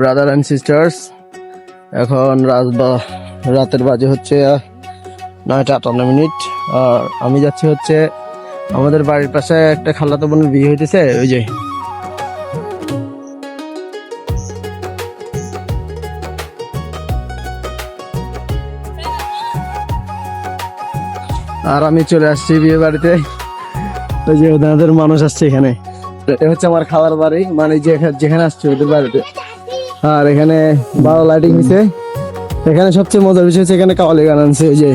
Brother and sisters, এখন রাতের বাজে হচ্ছে 9:58। আর আমি যাচ্ছি হচ্ছে আমাদের বাড়ির পাশে একটা খালাতো বোনের বিয়ে হইতেছে, ওই যে আর আমি চলে আসছি বিয়ে বাড়িতে। ওই যে ওদের মানুষ আসছে এখানে, এটা হচ্ছে আমার খালার বাড়ি, মানে যেখানে আসছে ওদের বাড়িতে। আর এখানে ভালো লাইটিং হয়েছে। এখানে সবচেয়ে মজার বিষয় হচ্ছে এখানে কাওয়ালি গান আনছে, ওই যে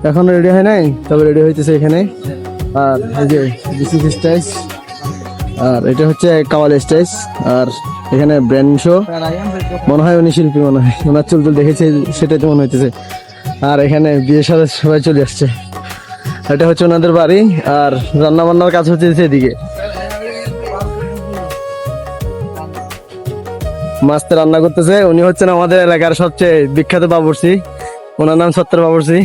এখনো রেডি হয় নাই, তবে রেডি হইতেছে এখানে। আর এই যে দিস স্টেজ, আর এটা হচ্ছে কাওয়ালি স্টেজ। আর এখানে ব্র্যান্ড শো, মনে হয় উনি শিল্পী, মনে হয় ওনার চুল দেখেছে, সেটাই তো মনে হইতেছে। আর এখানে বিয়ের সাথে সবাই চলে আসছে। এটা হচ্ছে ওনাদের বাড়ি। আর রান্না বান্নার কাজ হচ্ছে এদিকে, মাছতে রান্না করতেছে। উনি হচ্ছেন আমাদের এলাকার সবচেয়ে বিখ্যাত বাবুর্চি, ওনার নাম সত্তর বাবুর্চি।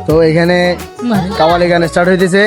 তো এখানে কাওয়ালি গান স্টার্ট হইতেছে।